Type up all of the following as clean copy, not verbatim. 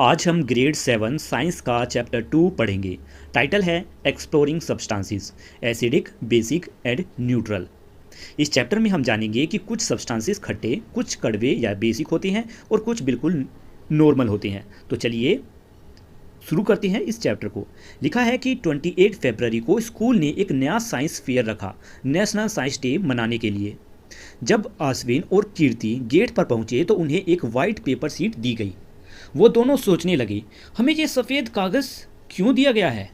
आज हम grade 7 science का चैप्टर 2 पढ़ेंगे। टाइटल है exploring substances, acidic, basic and neutral. इस चैप्टर में हम जानेंगे कि कुछ सब्सटेंसेस खट्टे, कुछ कड़वे या बेसिक होते हैं और कुछ बिल्कुल नॉर्मल होते हैं। तो चलिए शुरू करते हैं इस चैप्टर को। लिखा है कि 28 फरवरी को स्कूल ने एक नया साइंस फेयर रखा, नेशनल साइंस डे मनाने के लिए। जब आश्विन और कीर्ति गेट पर पहुंचे तो उन्हें एक वाइट पेपर सीट दी गई। वो दोनों सोचने लगे, हमें ये सफ़ेद कागज़ क्यों दिया गया है।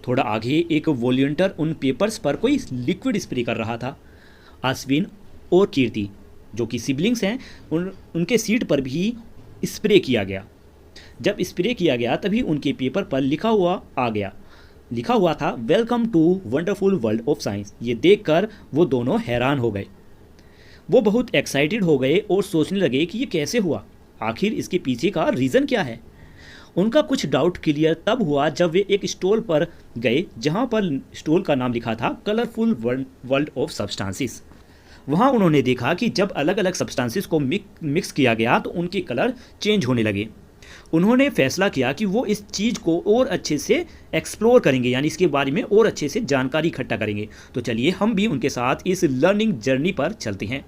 थोड़ा आगे एक वॉलंटियर उन पेपर्स पर कोई लिक्विड स्प्रे कर रहा था। आश्विन और कीर्ति, जो कि सिबलिंग्स हैं, उनके सीट पर भी स्प्रे किया गया। जब स्प्रे किया गया तभी उनके पेपर पर लिखा हुआ था welcome to wonderful world of science. ये देखकर वो दोनों हैरान हो गए। वो बहुत एक्साइटेड हो गए और सोचने लगे कि ये कैसे हुआ, आखिर इसके पीछे का रीज़न क्या है। उनका कुछ डाउट क्लियर तब हुआ जब वे एक स्टॉल पर गए जहाँ पर स्टॉल का नाम लिखा था कलरफुल वर्ल्ड ऑफ सब्सटेंसेस। वहाँ उन्होंने देखा कि जब अलग अलग सब्सटेंसेस को मिक्स किया गया तो उनके कलर चेंज होने लगे। उन्होंने फैसला किया कि वो इस चीज़ को और अच्छे से एक्सप्लोर करेंगे, यानी इसके बारे में और अच्छे से जानकारी इकट्ठा करेंगे। तो चलिए हम भी उनके साथ इस लर्निंग जर्नी पर चलते हैं।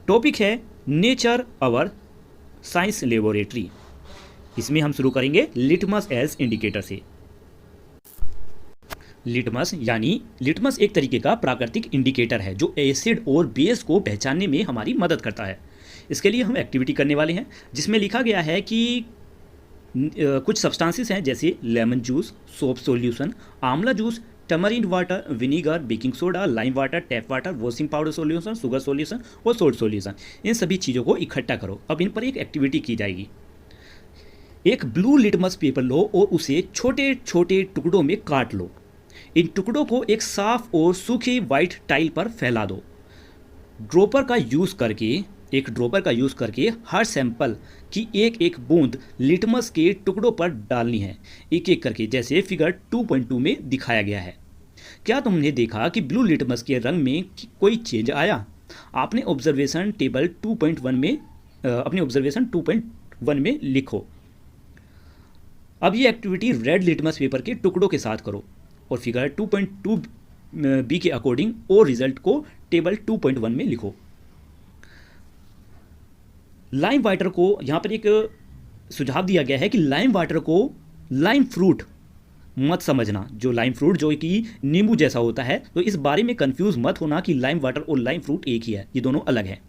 टॉपिक है नेचर आवर साइंस लेबोरेटरी। इसमें हम शुरू करेंगे लिटमस एज इंडिकेटर से। लिटमस एक तरीके का प्राकृतिक इंडिकेटर है जो एसिड और बेस को पहचानने में हमारी मदद करता है। इसके लिए हम एक्टिविटी करने वाले हैं जिसमें लिखा गया है कि कुछ सब्सटेंसेस हैं जैसे lemon juice, soap solution, amla juice, tamarind water, vinegar, baking soda, lime water, tap water, washing powder solution, sugar solution और सोल्ट सॉल्यूशन। इन सभी चीज़ों को इकट्ठा करो। अब इन पर एक एक्टिविटी की जाएगी। एक ब्लू लिटमस पेपर लो और उसे छोटे छोटे टुकड़ों में काट लो। इन टुकड़ों को एक साफ और सूखी वाइट टाइल पर फैला दो। ड्रॉपर का यूज़ करके हर सैंपल की एक एक बूंद लिटमस के टुकड़ों पर डालनी है, एक एक करके, जैसे फिगर 2.2 में दिखाया गया है। क्या तुमने देखा कि ब्लू लिटमस के रंग में कोई चेंज आया? अपने ऑब्जर्वेशन 2.1 में लिखो। अब ये एक्टिविटी रेड लिटमस पेपर के टुकड़ों के साथ करो और फिगर 2.2 बी के अकॉर्डिंग और रिजल्ट को टेबल 2.1 में लिखो। लाइम वाटर को यहाँ पर एक सुझाव दिया गया है कि लाइम वाटर को लाइम फ्रूट मत समझना। जो लाइम फ्रूट जो कि नींबू जैसा होता है, तो इस बारे में कंफ्यूज मत होना कि लाइम वाटर और लाइम फ्रूट एक ही है, ये दोनों अलग हैं।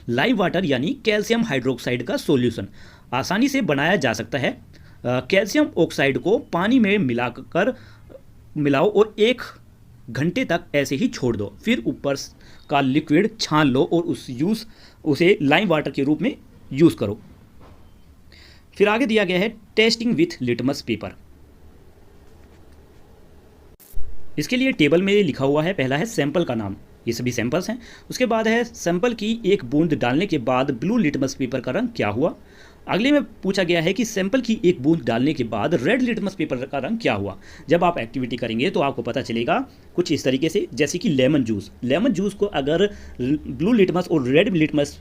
लाइम वाटर यानी कैल्शियम हाइड्रोक्साइड का सॉल्यूशन आसानी से बनाया जा सकता है। कैल्शियम ऑक्साइड को पानी में मिलाओ और 1 घंटे तक ऐसे ही छोड़ दो। फिर ऊपर का लिक्विड छान लो और उसे लाइम वाटर के रूप में यूज़ करो। फिर आगे दिया गया है टेस्टिंग विथ लिटमस पेपर। इसके लिए टेबल में लिखा हुआ है, पहला है सैंपल का नाम, ये सभी सैंपल्स हैं। उसके बाद है सैंपल की एक बूंद डालने के बाद ब्लू लिटमस पेपर का रंग क्या हुआ। अगले में पूछा गया है कि सैंपल की एक बूंद डालने के बाद रेड लिटमस पेपर का रंग क्या हुआ। जब आप एक्टिविटी करेंगे तो आपको पता चलेगा कुछ इस तरीके से, जैसे कि लेमन जूस को अगर ब्लू लिटमस और रेड लिटमस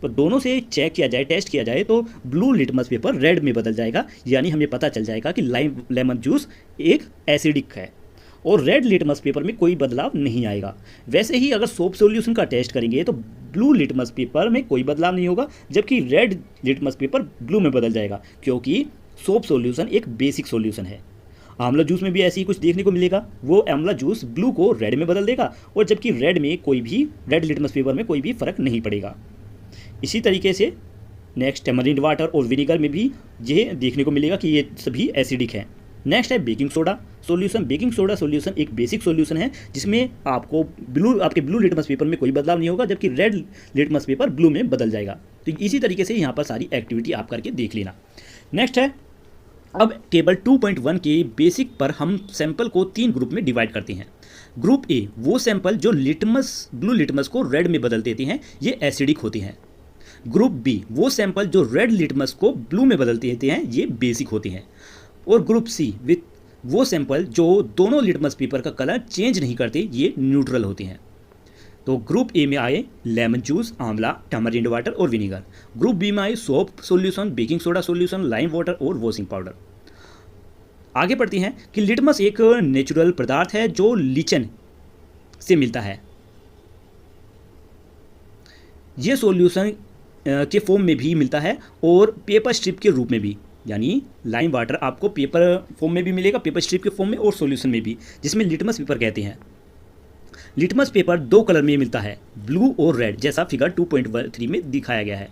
दोनों से चेक किया जाए, टेस्ट किया जाए, तो ब्लू लिटमस पेपर रेड में बदल जाएगा, यानी हमें पता चल जाएगा कि लेमन जूस एक एसिडिक है और रेड लिटमस पेपर में कोई बदलाव नहीं आएगा। वैसे ही अगर सोप सॉल्यूशन का टेस्ट करेंगे तो ब्लू लिटमस पेपर में कोई बदलाव नहीं होगा, जबकि रेड लिटमस पेपर ब्लू में बदल जाएगा, क्योंकि सोप सॉल्यूशन एक बेसिक सॉल्यूशन है। आंवला जूस में भी ऐसे ही कुछ देखने को मिलेगा, वो आंवला जूस ब्लू को रेड में बदल देगा और जबकि रेड लिटमस पेपर में कोई भी फर्क नहीं पड़ेगा। इसी तरीके से नेक्स्ट टैमरिंड वाटर और विनीगर में भी ये देखने को मिलेगा कि ये सभी एसिडिक हैं। नेक्स्ट है बेकिंग सोडा सॉल्यूशन एक बेसिक सॉल्यूशन है जिसमें आपके ब्लू लिटमस पेपर में कोई बदलाव नहीं होगा, जबकि रेड लिटमस पेपर ब्लू में बदल जाएगा। तो इसी तरीके से यहाँ पर सारी एक्टिविटी आप करके देख लेना। नेक्स्ट है, अब टेबल 2.1 के बेसिक पर हम सैंपल को 3 ग्रुप में डिवाइड करते हैं। ग्रुप ए, वो सैंपल जो ब्लू लिटमस को रेड में बदल देते हैं, ये एसिडिक होते हैं। ग्रुप बी, वो सैंपल जो रेड लिटमस को ब्लू में बदल देते हैं, ये बेसिक होते हैं। और ग्रुप सी, वो सैंपल जो दोनों लिटमस पेपर का कलर चेंज नहीं करते, ये न्यूट्रल होते हैं। तो ग्रुप ए में आए लेमन जूस, आंवला, टैमरिंड वाटर और विनीगर। ग्रुप बी में आए soap solution, baking soda solution, lime water और वॉशिंग पाउडर। आगे बढ़ती हैं कि लिटमस एक नेचुरल पदार्थ है जो लीचन से मिलता है। ये सॉल्यूशन के फॉर्म में भी मिलता है और पेपर स्ट्रिप के रूप में भी, यानी लाइम वाटर आपको पेपर फॉर्म में भी मिलेगा, पेपर स्ट्रिप के फॉर्म में और सॉल्यूशन में भी, जिसमें लिटमस पेपर कहते हैं। लिटमस पेपर दो कलर में मिलता है, ब्लू और रेड, जैसा फिगर 2.3 में दिखाया गया है।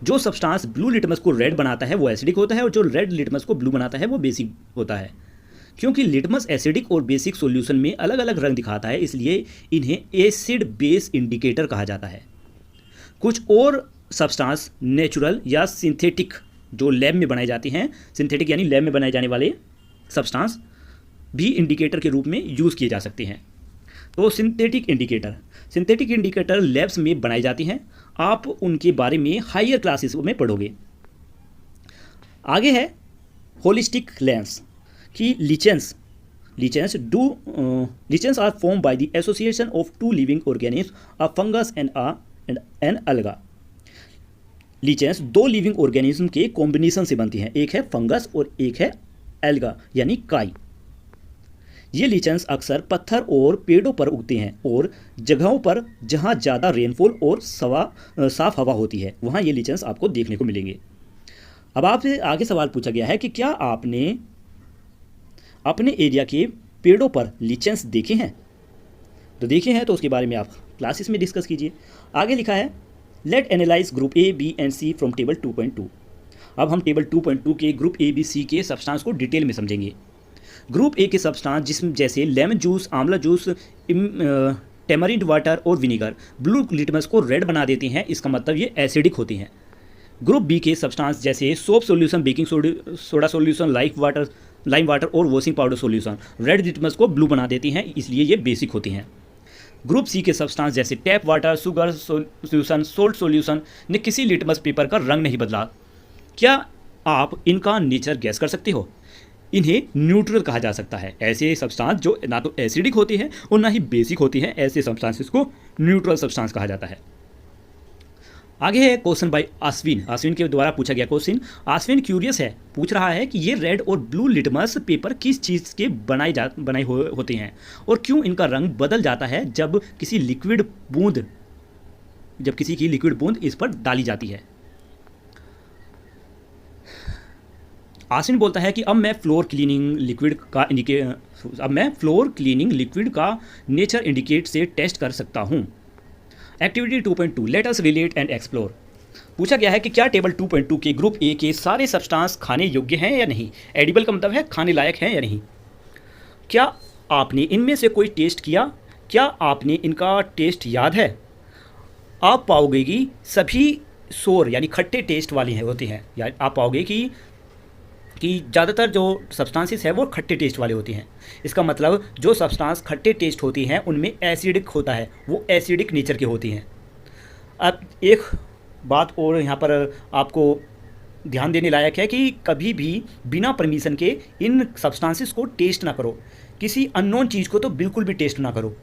जो सब्सटेंस ब्लू लिटमस को रेड बनाता है वो एसिडिक होता है और जो रेड लिटमस को ब्लू बनाता है वो बेसिक होता है। क्योंकि लिटमस एसिडिक और बेसिक सॉल्यूशन में अलग अलग रंग दिखाता है, इसलिए इन्हें एसिड बेस इंडिकेटर कहा जाता है। कुछ और सब्सटेंस नेचुरल या सिंथेटिक जो लैब में बनाई जाती हैं, सिंथेटिक यानी लैब में बनाए जाने वाले सब्सटेंस भी इंडिकेटर के रूप में यूज़ किए जा सकते हैं। तो सिंथेटिक इंडिकेटर लैब्स में बनाई जाती हैं। आप उनके बारे में हायर क्लासेस में पढ़ोगे। आगे है होलिस्टिक लेंस कि lichens are form by the association of two living organism, a fungus and an alga. Lichens दो लिविंग ऑर्गेनिज्म के कॉम्बिनेशन से बनती हैं, एक है फंगस और एक है एल्गा यानी काई। ये लिचेंस अक्सर पत्थर और पेड़ों पर उगते हैं और जगहों पर जहाँ ज़्यादा रेनफॉल और साफ हवा होती है वहाँ ये लिचेंस आपको देखने को मिलेंगे। अब आपसे आगे सवाल पूछा गया है कि क्या आपने अपने एरिया के पेड़ों पर लिचेंस देखे हैं? तो देखे हैं तो उसके बारे में आप क्लासेस में डिस्कस कीजिए। आगे लिखा है let analyse group A B and C from table 2.2। अब हम टेबल 2.2 के ग्रुप ए बी सी के सब्सटेंस को डिटेल में समझेंगे। ग्रुप ए के सब्सटेंस जिसमें जैसे lemon juice, amla juice, tamarind water और विनीगर ब्लू लिटमस को रेड बना देती हैं, इसका मतलब ये एसिडिक होती हैं। ग्रुप बी के सब्सटेंस जैसे soap solution, baking soda solution, lime water और washing powder solution red litmus को ब्लू बना देती हैं, इसलिए ये बेसिक होती हैं। ग्रुप सी के सब्सटेंस जैसे tap water, sugar solution, salt solution ने किसी लिटमस पेपर का रंग नहीं बदला। क्या आप इनका नेचर गैस कर सकते हो? इन्हें न्यूट्रल कहा जा सकता है। ऐसे सब्सटेंस जो ना तो एसिडिक होती है और ना ही बेसिक होती हैं, ऐसे सब्सटेंसेस को न्यूट्रल सब्सटेंस कहा जाता है। आगे है क्वेश्चन बाय अश्विन के द्वारा पूछा गया क्वेश्चन। अश्विन क्यूरियस है, पूछ रहा है कि ये रेड और ब्लू लिटमस पेपर किस चीज़ के बनाए होते हैं और क्यों इनका रंग बदल जाता है जब किसी की लिक्विड बूंद इस पर डाली जाती है। आश्विन बोलता है कि अब मैं फ्लोर क्लीनिंग लिक्विड का नेचर इंडिकेट से टेस्ट कर सकता हूँ। Activity 2.2 let us relate and explore. पूछा गया है कि क्या टेबल 2.2 के ग्रुप ए के सारे सब्सटेंस खाने योग्य हैं या नहीं। एडिबल का मतलब है खाने लायक हैं या नहीं। क्या आपने इनमें से कोई टेस्ट किया? क्या आपने इनका टेस्ट याद है? आप पाओगे कि सभी सोर यानी खट्टे टेस्ट वाली होती हैं, या आप पाओगे कि ज़्यादातर जो सब्सटेंसेस है वो खट्टे टेस्ट वाले होती हैं। इसका मतलब जो सब्सटेंस खट्टे टेस्ट होती हैं उनमें एसिडिक होता है, वो एसिडिक नेचर की होती हैं। अब एक बात और यहाँ पर आपको ध्यान देने लायक है कि कभी भी बिना परमिशन के इन सब्सटेंसेस को टेस्ट ना करो। किसी अननोन चीज़ को तो बिल्कुल भी टेस्ट ना करो,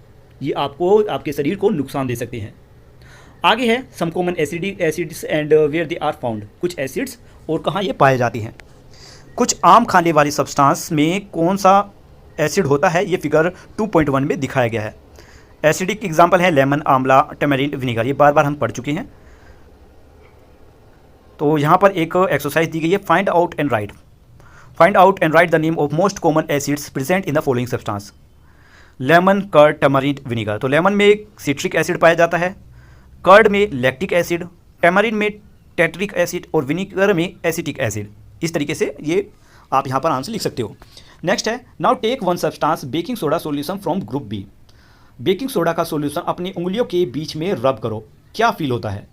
ये आपको आपके शरीर को नुकसान दे सकते हैं। आगे है some common acids and where they are found. कुछ एसिड्स और कहाँ ये पाए जाती हैं। कुछ आम खाने वाली सब्सटेंस में कौन सा एसिड होता है, ये फिगर 2.1 में दिखाया गया है। एसिडिक एग्जाम्पल है लेमन, आंवला, टैमरिंड, विनीगर, ये बार बार हम पढ़ चुके हैं। तो यहाँ पर एक एक्सरसाइज दी गई है, find out and write the name of most common acids present in the following substance. Lemon, curd, tamarind, vinegar. तो लेमन में सिट्रिक एसिड पाया जाता है, कर्ड में लैक्टिक एसिड, टैमरिंड में टेट्रिक एसिड और विनीगर में एसिटिक एसिड। इस तरीके से ये आप यहाँ पर आंसर लिख सकते हो। नेक्स्ट है now take one substance baking soda solution from group B. Baking soda का सॉल्यूशन अपनी उंगलियों के बीच में रब करो, क्या फील होता है?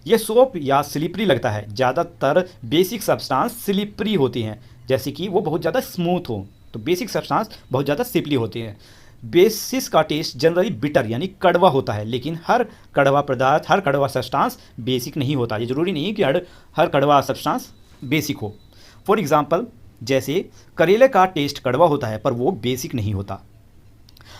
यह सोप या स्लिपरी लगता है। ज़्यादातर बेसिक सब्सटेंस स्लिपरी होती हैं, जैसे कि वो बहुत ज़्यादा स्मूथ हो, तो बेसिक सब्सटेंस बहुत ज़्यादा स्लिपरी होती हैं। बेसिस का टेस्ट जनरली बिटर यानी कड़वा होता है, लेकिन हर कड़वा सब्सटेंस बेसिक नहीं होता। ये ज़रूरी नहीं कि हर कड़वा सब्सटेंस बेसिक हो। फॉर एग्जाम्पल जैसे करेले का टेस्ट कड़वा होता है पर वो बेसिक नहीं होता।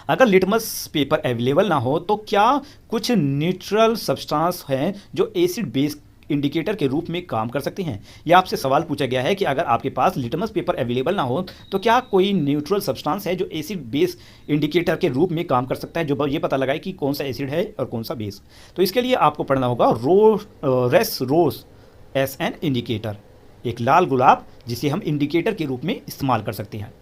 अगर लिटमस पेपर अवेलेबल ना हो तो क्या कुछ न्यूट्रल सब्सटेंस हैं जो एसिड बेस इंडिकेटर के रूप में काम कर सकते हैं? यह आपसे सवाल पूछा गया है कि अगर आपके पास लिटमस पेपर अवेलेबल ना हो तो क्या कोई न्यूट्रल सब्सटेंस है जो एसिड बेस इंडिकेटर के रूप में काम कर सकता है, जो ये पता लगाए कि कौन सा एसिड है और कौन सा बेस। तो इसके लिए आपको पढ़ना होगा red rose as an indicator, एक लाल गुलाब जिसे हम इंडिकेटर के रूप में इस्तेमाल कर सकते हैं।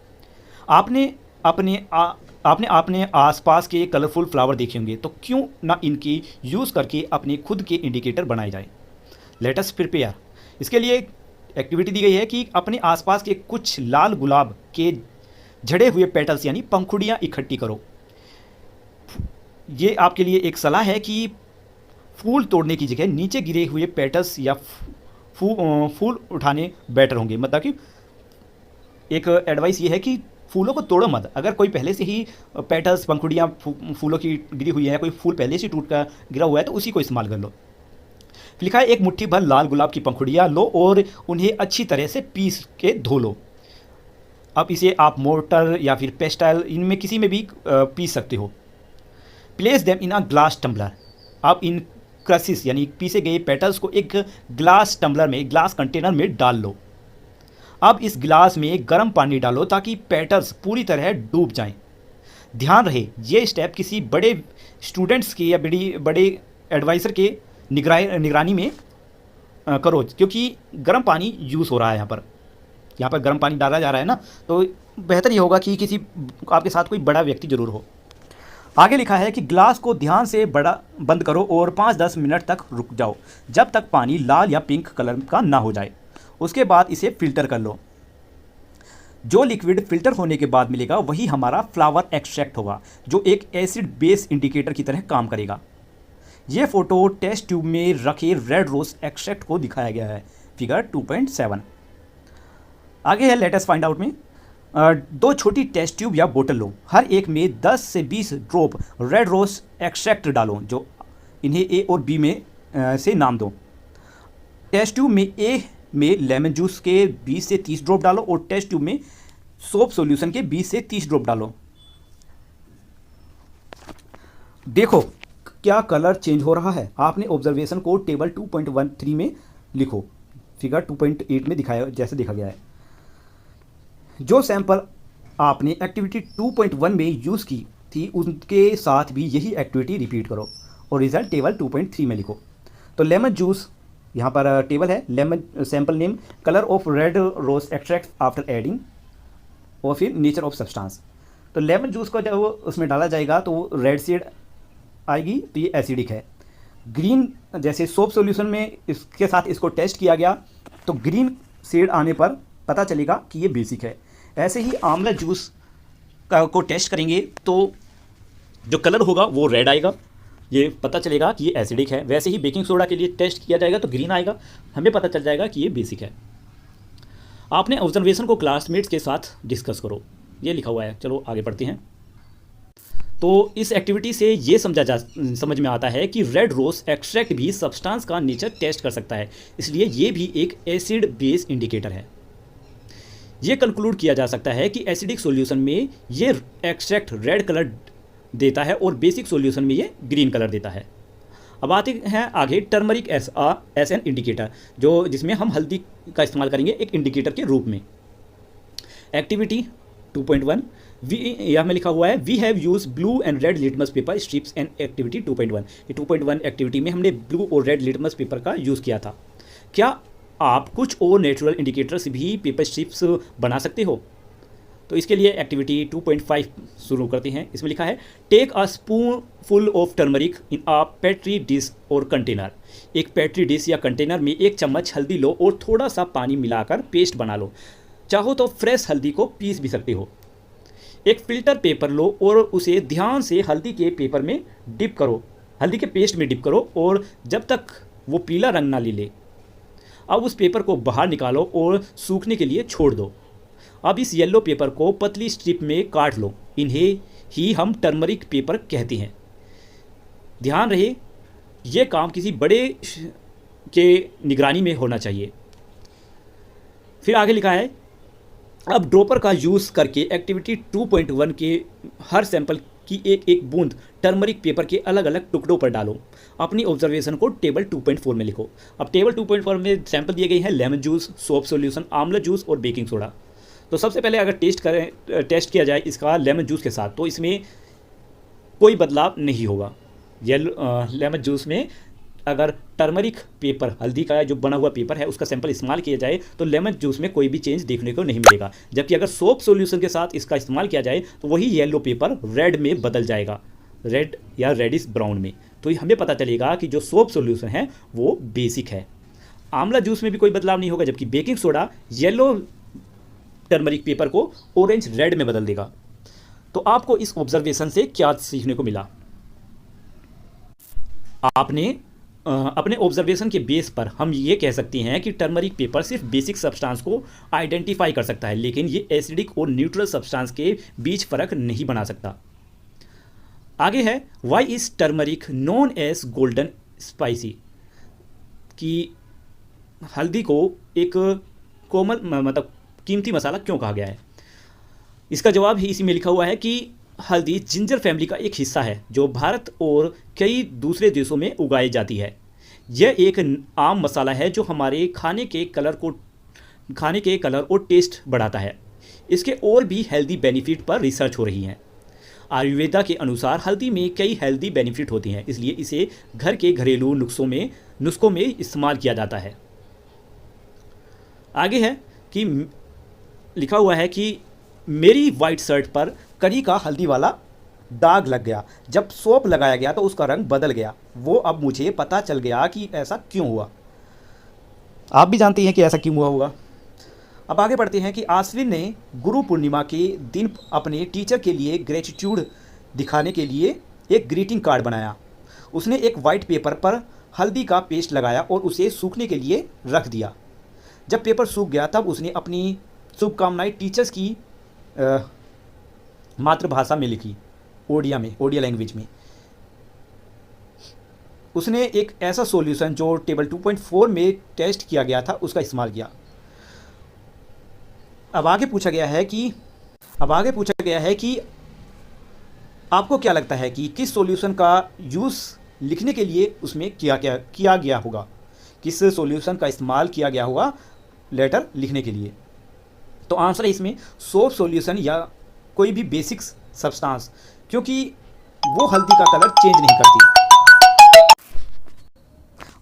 आपने अपने आसपास के कलरफुल फ्लावर देखे होंगे, तो क्यों ना इनकी यूज़ करके अपने खुद के इंडिकेटर बनाए जाए। Let us prepare. इसके लिए एक्टिविटी दी गई है कि अपने आसपास के कुछ लाल गुलाब के झड़े हुए पेटल्स यानी पंखुड़ियाँ इकट्ठी करो। ये आपके लिए एक सलाह है कि फूल तोड़ने की जगह नीचे गिरे हुए पेटल्स या फूल उठाने बेटर होंगे। मतलब कि एक एडवाइस ये है कि फूलों को तोड़ो मत। अगर कोई पहले से ही पेटल्स पंखुड़ियाँ फूलों की गिरी हुई है, कोई फूल पहले से टूट कर गिरा हुआ है, तो उसी को इस्तेमाल कर लो। लिखा है एक मुट्ठी भर लाल गुलाब की पंखुड़ियाँ लो और उन्हें अच्छी तरह से पीस के धो लो। अब इसे आप मोर्टर या फिर पेस्टाइल इनमें किसी में भी पीस सकते हो। Place them in a glass tumbler. आप इन क्रसिस यानी पीसे गए पेटल्स को एक ग्लास टम्बलर में, ग्लास कंटेनर में डाल लो। अब इस गिलास में गर्म पानी डालो ताकि पेटल्स पूरी तरह डूब जाएं। ध्यान रहे ये स्टेप किसी बड़े स्टूडेंट्स की या बड़े एडवाइज़र के निगरानी में करो, क्योंकि गर्म पानी यूज़ हो रहा है। यहाँ पर गर्म पानी डाला जा रहा है ना, तो बेहतर ये होगा कि किसी आपके साथ कोई बड़ा व्यक्ति ज़रूर हो। आगे लिखा है कि ग्लास को ध्यान से बंद करो और 5-10 मिनट तक रुक जाओ, जब तक पानी लाल या पिंक कलर का ना हो जाए। उसके बाद इसे फिल्टर कर लो। जो लिक्विड फिल्टर होने के बाद मिलेगा वही हमारा फ्लावर एक्सट्रैक्ट होगा, जो एक एसिड बेस इंडिकेटर की तरह काम करेगा। ये फोटो टेस्ट ट्यूब में रखे रेड रोज एक्सट्रैक्ट को दिखाया गया है, फिगर 2.7। आगे है लेटेस्ट फाइंड आउट में। 2 छोटी टेस्ट ट्यूब या बोतल लो, हर एक में 10 से 20 ड्रॉप रेड रोज एक्सट्रैक्ट डालो, जो इन्हें ए और बी में से नाम दो। टेस्ट ट्यूब में ए में लेमन जूस के 20 से 30 ड्रॉप डालो और टेस्ट ट्यूब में सोप सॉल्यूशन के 20 से 30 ड्रॉप डालो। देखो क्या कलर चेंज हो रहा है। आपने ऑब्जर्वेशन को टेबल 2.13 में लिखो, फिगर 2.8 में दिखाया जैसे देखा गया है। जो सैंपल आपने एक्टिविटी 2.1 में यूज़ की थी उनके साथ भी यही एक्टिविटी रिपीट करो और रिजल्ट टेबल 2.3 में लिखो। तो लेमन जूस यहाँ पर टेबल है, lemon sample name, colour of red rose extract after adding, और फिर नेचर ऑफ सब्सटेंस। तो लेमन जूस को जब उसमें डाला जाएगा तो वो रेड शेड आएगी, तो ये एसिडिक है। ग्रीन जैसे सोप सॉल्यूशन में इसके साथ इसको टेस्ट किया गया तो ग्रीन शेड आने पर पता चलेगा कि ये बेसिक है। ऐसे ही आंवला जूस को टेस्ट करेंगे तो जो कलर होगा वो रेड आएगा, ये पता चलेगा कि ये एसिडिक है। वैसे ही बेकिंग सोडा के लिए टेस्ट किया जाएगा तो ग्रीन आएगा, हमें पता चल जाएगा कि ये बेसिक है। आपने ऑब्जर्वेशन को क्लासमेट्स के साथ डिस्कस करो, ये लिखा हुआ है। चलो आगे पढ़ते हैं। तो इस एक्टिविटी से ये समझ में आता है कि रेड रोज एक्सट्रैक्ट भी सब्सटेंस का नेचर टेस्ट कर सकता है, इसलिए ये भी एक एसिड बेस इंडिकेटर है। ये कंक्लूड किया जा सकता है कि एसिडिक सॉल्यूशन में ये एक्सट्रैक्ट रेड कलर देता है और बेसिक सॉल्यूशन में ये ग्रीन कलर देता है। अब आते हैं आगे टर्मरिक एस एन इंडिकेटर, जो जिसमें हम हल्दी का इस्तेमाल करेंगे एक इंडिकेटर के रूप में। एक्टिविटी 2.1 यहाँ में लिखा हुआ है we have use blue and red litmus paper strips and activity 2.1। ये 2.1 एक्टिविटी में हमने ब्लू और रेड लिटमस पेपर का यूज़ किया था। क्या आप कुछ और नेचुरल इंडिकेटर्स भी पेपर स्ट्रिप्स बना सकते हो? तो इसके लिए एक्टिविटी 2.5 शुरू करते हैं। इसमें लिखा है take a spoonful of turmeric in a petri dish और कंटेनर। एक पेट्री डिश या कंटेनर में 1 चम्मच हल्दी लो और थोड़ा सा पानी मिलाकर पेस्ट बना लो। चाहो तो फ्रेश हल्दी को पीस भी सकते हो। एक फिल्टर पेपर लो और उसे ध्यान से हल्दी के पेपर में डिप करो, हल्दी के पेस्ट में डिप करो और जब तक वो पीला रंग ना ले ले। अब उस पेपर को बाहर निकालो और सूखने के लिए छोड़ दो। अब इस येलो पेपर को पतली स्ट्रिप में काट लो, इन्हें ही हम टर्मरिक पेपर कहते हैं। ध्यान रहे ये काम किसी बड़े के निगरानी में होना चाहिए। फिर आगे लिखा है अब ड्रॉपर का यूज़ करके एक्टिविटी 2.1 के हर सैंपल कि एक एक बूंद टर्मरिक पेपर के अलग अलग टुकड़ों पर डालो। अपनी ऑब्जर्वेशन को टेबल 2.4 में लिखो। अब टेबल 2.4 में सैंपल दिए गए हैं lemon juice, soap solution, amla juice और बेकिंग सोडा। तो सबसे पहले अगर टेस्ट किया जाए इसका लेमन जूस के साथ, तो इसमें कोई बदलाव नहीं होगा। लेमन जूस में अगर टर्मरिक पेपर, हल्दी का जो बना हुआ पेपर है, उसका सैंपल इस्तेमाल किया जाए तो लेमन जूस में कोई भी चेंज देखने को नहीं मिलेगा। जबकि अगर सोप सॉल्यूशन के साथ इसका इस्तेमाल किया जाए तो वही येलो पेपर रेड में बदल जाएगा, रेड या रेडिश ब्राउन में। तो हमें पता चलेगा कि जो सोप सॉल्यूशन है वो बेसिक है। आंवला जूस में भी कोई बदलाव नहीं होगा, जबकि baking soda yellow turmeric paper को ऑरेंज रेड में बदल देगा। तो आपको इस ऑब्जर्वेशन से क्या सीखने को मिला? आपने अपने ऑब्जर्वेशन के बेस पर हम ये कह सकते हैं कि टर्मरिक पेपर सिर्फ बेसिक सब्सटेंस को आइडेंटिफाई कर सकता है, लेकिन ये एसिडिक और न्यूट्रल सब्सटेंस के बीच फर्क नहीं बना सकता। आगे है why is turmeric known as golden spicy, कि हल्दी को एक कोमल मतलब कीमती मसाला क्यों कहा गया है। इसका जवाब ही इसी में लिखा हुआ है कि हल्दी जिंजर फैमिली का एक हिस्सा है जो भारत और कई दूसरे देशों में उगाई जाती है। यह एक आम मसाला है जो हमारे खाने के कलर और टेस्ट बढ़ाता है। इसके और भी हेल्दी बेनिफिट पर रिसर्च हो रही है। आयुर्वेदा के अनुसार हल्दी में कई हेल्दी बेनिफिट होती हैं, इसलिए इसे घर के घरेलू नुस्खों में इस्तेमाल किया जाता है। आगे है कि लिखा हुआ है कि मेरी वाइट शर्ट पर करी का हल्दी वाला दाग लग गया, जब सोप लगाया गया तो उसका रंग बदल गया। वो अब मुझे पता चल गया कि ऐसा क्यों हुआ। आप भी जानते हैं कि ऐसा क्यों हुआ होगा। अब आगे बढ़ते हैं कि आश्विन ने गुरु पूर्णिमा के दिन अपने टीचर के लिए ग्रेटिट्यूड दिखाने के लिए एक ग्रीटिंग कार्ड बनाया। उसने एक वाइट पेपर पर हल्दी का पेस्ट लगाया और उसे सूखने के लिए रख दिया। जब पेपर सूख गया तब उसने अपनी शुभकामनाएं टीचर्स की मातृभाषा में लिखी, ओडिया लैंग्वेज में। उसने एक ऐसा सॉल्यूशन जो टेबल 2.4 में टेस्ट किया गया था उसका इस्तेमाल किया। अब आगे पूछा गया है कि आपको क्या लगता है कि किस सॉल्यूशन का यूज़ लिखने के लिए उसमें किया गया होगा, किस सॉल्यूशन का इस्तेमाल किया गया होगा लेटर लिखने के लिए। तो आंसर है इसमें सोप सॉल्यूशन या कोई भी बेसिक सब्सटेंस, क्योंकि वो हल्दी का कलर चेंज नहीं करती।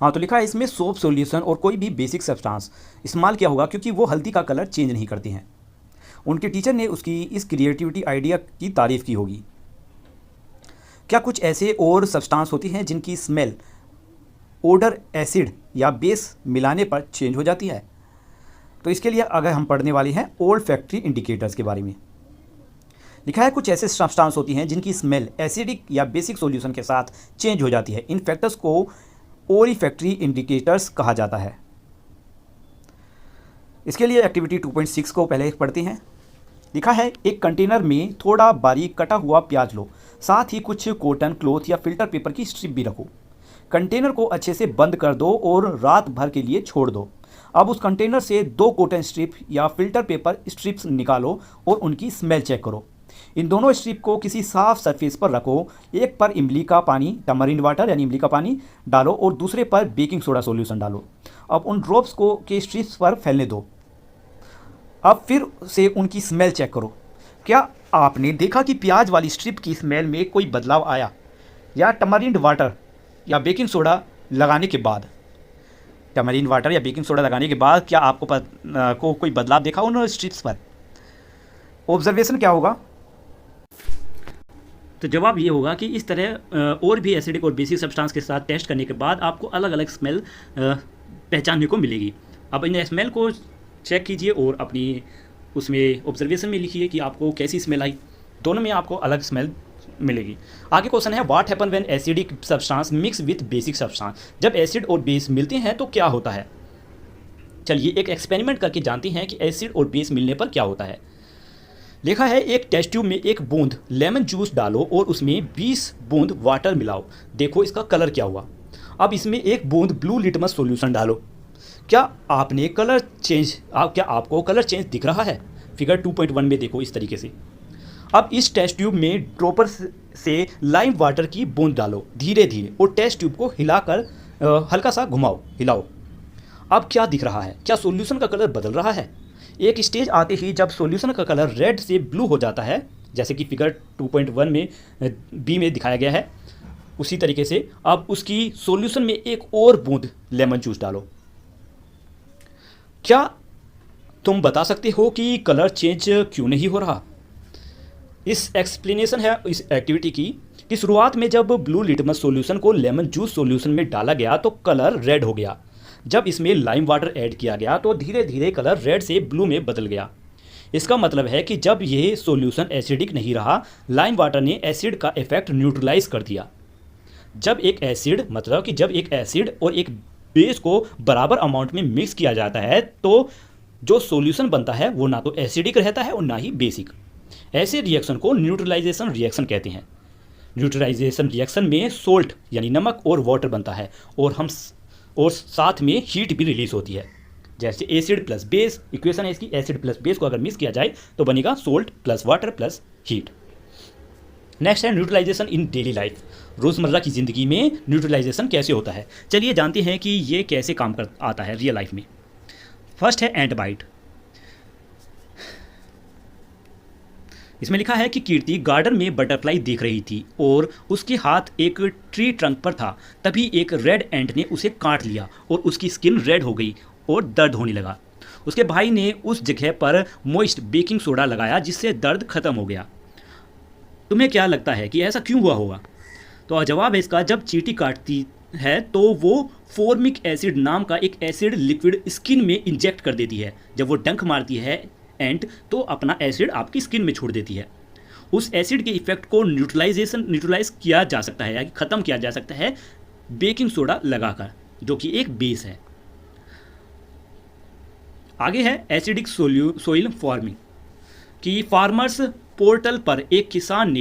हाँ, तो लिखा है इसमें सोप सॉल्यूशन और कोई भी बेसिक सब्सटेंस इस्तेमाल किया होगा क्योंकि वो हल्दी का कलर चेंज नहीं करती हैं। उनके टीचर ने उसकी इस क्रिएटिविटी आइडिया की तारीफ़ की होगी। क्या कुछ ऐसे और सब्सटेंस होती हैं जिनकी स्मेल ओडर एसिड या बेस मिलाने पर चेंज हो जाती है? तो इसके लिए अगर हम पढ़ने वाले हैं ओल्ड फैक्ट्री इंडिकेटर्स के बारे में। लिखा है कुछ ऐसे सब्सटेंस होती हैं जिनकी स्मेल एसिडिक या बेसिक सॉल्यूशन के साथ चेंज हो जाती है। इन फैक्टर्स को ओरी फैक्ट्री इंडिकेटर्स कहा जाता है। इसके लिए एक्टिविटी 2.6 को पहले पढ़ते हैं। लिखा है एक कंटेनर में थोड़ा बारीक कटा हुआ प्याज लो, साथ ही कुछ कॉटन क्लॉथ या फिल्टर पेपर की स्ट्रिप भी रखो। कंटेनर को अच्छे से बंद कर दो और रात भर के लिए छोड़ दो। अब उस कंटेनर से 2 कॉटन स्ट्रिप या फिल्टर पेपर स्ट्रिप्स निकालो और उनकी स्मेल चेक करो। इन दोनों स्ट्रिप को किसी साफ सरफेस पर रखो। एक पर इमली का पानी, टमरिंड वाटर यानी इमली का पानी डालो और दूसरे पर बेकिंग सोडा सॉल्यूशन डालो। अब उन ड्रॉप्स को के स्ट्रिप्स पर फैलने दो। अब फिर से उनकी स्मेल चेक करो। क्या आपने देखा कि प्याज वाली स्ट्रिप की स्मेल में कोई बदलाव आया, या टमरिंड वाटर या बेकिंग सोडा लगाने के बाद? टमरिंड वाटर या बेकिंग सोडा लगाने के बाद क्या आपको कोई बदलाव देखा उन स्ट्रिप्स पर? ऑब्जर्वेशन क्या होगा? तो जवाब ये होगा कि इस तरह और भी एसिडिक और बेसिक सब्सटेंस के साथ टेस्ट करने के बाद आपको अलग अलग स्मेल पहचानने को मिलेगी। अब इन स्मेल को चेक कीजिए और अपनी उसमें ऑब्जर्वेशन में लिखिए कि आपको कैसी स्मेल आई। दोनों में आपको अलग स्मेल मिलेगी। आगे क्वेश्चन है what happen when acidic substance mix with basic substance. जब एसिड और बेस मिलते हैं तो क्या होता है? चलिए एक एक्सपेरिमेंट करके जानते हैं कि एसिड और बेस मिलने पर क्या होता है। लिखा है एक टेस्ट ट्यूब में एक बूंद लेमन जूस डालो और उसमें 20 बूंद वाटर मिलाओ। देखो इसका कलर क्या हुआ। अब इसमें एक बूंद ब्लू लिटमस सॉल्यूशन डालो। क्या आपको कलर चेंज दिख रहा है? फिगर 2.1 में देखो इस तरीके से। अब इस टेस्ट ट्यूब में ड्रॉपर से लाइम वाटर की बूंद डालो धीरे धीरे और टेस्ट ट्यूब को हिलाकर हल्का सा घुमाओ, हिलाओ। अब क्या दिख रहा है? क्या सॉल्यूशन का कलर बदल रहा है? एक स्टेज आते ही जब सॉल्यूशन का कलर रेड से ब्लू हो जाता है, जैसे कि फिगर 2.1 में बी में दिखाया गया है, उसी तरीके से अब उसकी सॉल्यूशन में एक और बूंद लेमन जूस डालो। क्या तुम बता सकते हो कि कलर चेंज क्यों नहीं हो रहा? इस एक्सप्लेनेशन है इस एक्टिविटी की कि शुरुआत में जब ब्लू लिटमस सॉल्यूशन को लेमन जूस सॉल्यूशन में डाला गया तो कलर रेड हो गया। जब इसमें लाइम वाटर ऐड किया गया तो धीरे धीरे कलर रेड से ब्लू में बदल गया। इसका मतलब है कि जब यह सॉल्यूशन एसिडिक नहीं रहा, लाइम वाटर ने एसिड का इफेक्ट न्यूट्रलाइज कर दिया। जब एक एसिड और एक बेस को बराबर अमाउंट में मिक्स किया जाता है तो जो सॉल्यूशन बनता है वो ना तो एसिडिक रहता है और ना ही बेसिक। ऐसे रिएक्शन को न्यूट्रलाइजेशन रिएक्शन कहते हैं। न्यूट्रलाइजेशन रिएक्शन में सोल्ट यानी नमक और वाटर बनता है और साथ में हीट भी रिलीज होती है। जैसे एसिड प्लस बेस इक्वेशन है इसकी, एसिड प्लस बेस को अगर मिक्स किया जाए तो बनेगा salt plus water plus heat. Next है न्यूट्रलाइजेशन इन डेली लाइफ। रोज़मर्रा की ज़िंदगी में न्यूट्रलाइजेशन कैसे होता है, चलिए जानते हैं कि ये कैसे काम कर आता है रियल लाइफ में। फर्स्ट है एंट बाइट। इसमें लिखा है कि कीर्ति गार्डन में बटरफ्लाई देख रही थी और उसके हाथ एक ट्री ट्रंक पर था। तभी एक रेड एंट ने उसे काट लिया और उसकी स्किन रेड हो गई और दर्द होने लगा। उसके भाई ने उस जगह पर मॉइस्ट बेकिंग सोडा लगाया जिससे दर्द खत्म हो गया। तुम्हें क्या लगता है कि ऐसा क्यों हुआ होगा? तो जवाब है इसका, जब चींटी काटती है तो वो फॉर्मिक एसिड नाम का एक एसिड लिक्विड स्किन में इंजेक्ट कर देती है। जब वो डंक मारती है एंट तो अपना एसिड आपकी स्किन में छोड़ देती है। उस एसिड के इफेक्ट को न्यूट्रलाइज किया जा सकता है या ख़त्म किया जा सकता है बेकिंग सोडा लगाकर, जो कि एक बेस है। आगे है एसिडिक सोइल फार्मिंग कि फार्मर्स पोर्टल पर एक किसान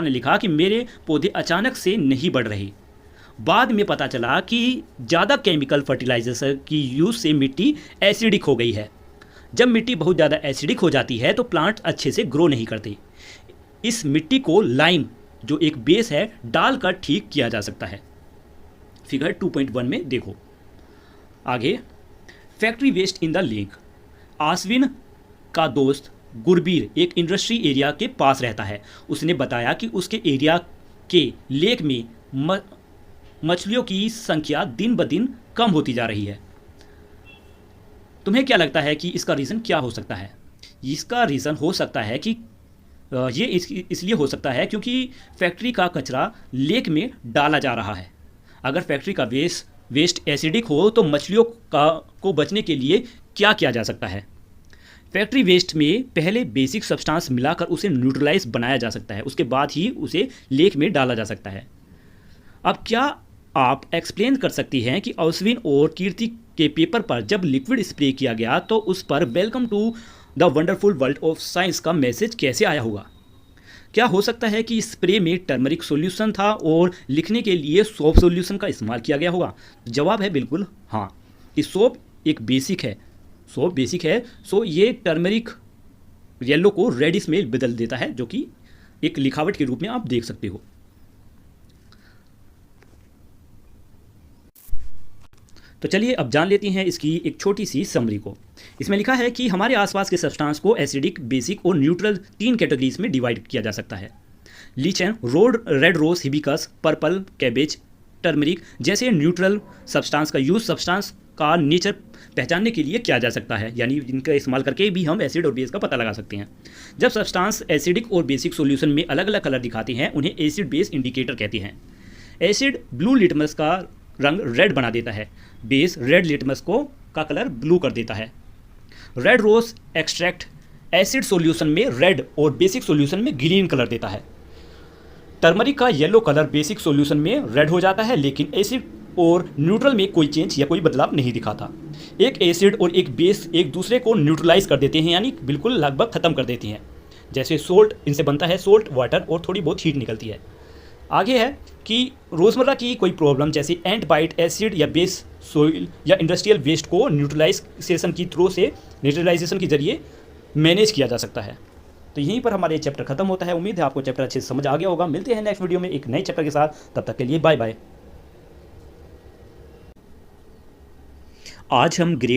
ने लिखा कि मेरे पौधे अचानक से नहीं बढ़ रहे। बाद में पता चला कि ज़्यादा केमिकल फर्टिलाइजर की यूज़ से मिट्टी एसिडिक हो गई है। जब मिट्टी बहुत ज़्यादा एसिडिक हो जाती है तो प्लांट अच्छे से ग्रो नहीं करते। इस मिट्टी को लाइम जो एक बेस है डालकर ठीक किया जा सकता है। फिगर 2.1 में देखो। आगे factory waste in the lake. Ashwin का दोस्त गुरबीर एक इंडस्ट्री एरिया के पास रहता है। उसने बताया कि उसके एरिया के लेक में मछलियों की संख्या दिन ब दिन कम होती जा रही है। तुम्हें क्या लगता है कि इसका रीज़न क्या हो सकता है? इसका रीज़न हो सकता है कि ये इसलिए हो सकता है क्योंकि फैक्ट्री का कचरा लेक में डाला जा रहा है। अगर फैक्ट्री का वेस्ट एसिडिक हो तो मछलियों को बचने के लिए क्या किया जा सकता है? फैक्ट्री वेस्ट में पहले बेसिक सब्सटेंस मिलाकर उसे न्यूट्रलाइज बनाया जा सकता है, उसके बाद ही उसे लेक में डाला जा सकता है। अब क्या आप एक्सप्लेन कर सकती हैं कि अश्विन और कीर्ति के पेपर पर जब लिक्विड स्प्रे किया गया तो उस पर welcome to the wonderful world of science का मैसेज कैसे आया होगा? क्या हो सकता है कि स्प्रे में टर्मरिक सॉल्यूशन था और लिखने के लिए सोप सॉल्यूशन का इस्तेमाल किया गया होगा? जवाब है बिल्कुल हाँ। कि सोप बेसिक है, सो ये टर्मरिक येलो को रेडिश में बदल देता है, जो कि एक लिखावट के रूप में आप देख सकते हो। तो चलिए अब जान लेते हैं इसकी एक छोटी सी समरी को। इसमें लिखा है कि हमारे आसपास के सब्सटेंस को एसिडिक, बेसिक और न्यूट्रल 3 कैटेगरीज में डिवाइड किया जा सकता है। Lichen, red rose hibiscus, purple cabbage, turmeric जैसे न्यूट्रल सब्सटेंस का यूज सब्सटेंस का नेचर पहचानने के लिए किया जा सकता है, यानी इनका इस्तेमाल करके भी हम एसिड और बेस का पता लगा सकते हैं। जब सब्सटेंस एसिडिक और बेसिक सॉल्यूशन में अलग अलग कलर दिखाते हैं उन्हें एसिड बेस इंडिकेटर कहते हैं। एसिड ब्लू लिटमस का रंग रेड बना देता है, बेस रेड लिटमस का कलर ब्लू कर देता है। Red rose extract acid solution में रेड और बेसिक सॉल्यूशन में ग्रीन कलर देता है। टर्मरिक का येलो कलर बेसिक सॉल्यूशन में रेड हो जाता है, लेकिन एसिड और न्यूट्रल में कोई चेंज या कोई बदलाव नहीं दिखाता। एक एसिड और एक बेस एक दूसरे को न्यूट्रलाइज कर देते हैं, यानी बिल्कुल लगभग ख़त्म कर देती हैं। जैसे सोल्ट, इनसे बनता है सोल्ट वाटर और थोड़ी बहुत हीट निकलती है। आगे है कि रोज़मर्रा की कोई प्रॉब्लम जैसे एंट बाइट, एसिड या बेस, सोइल या इंडस्ट्रियल वेस्ट को न्यूट्रलाइजेशन के जरिए मैनेज किया जा सकता है। तो यहीं पर हमारे चैप्टर खत्म होता है। उम्मीद है आपको चैप्टर अच्छे से समझ आ गया होगा। मिलते हैं नेक्स्ट वीडियो में एक नए चैप्टर के साथ, तब तक के लिए बाय बाय। आज हम ग्रेड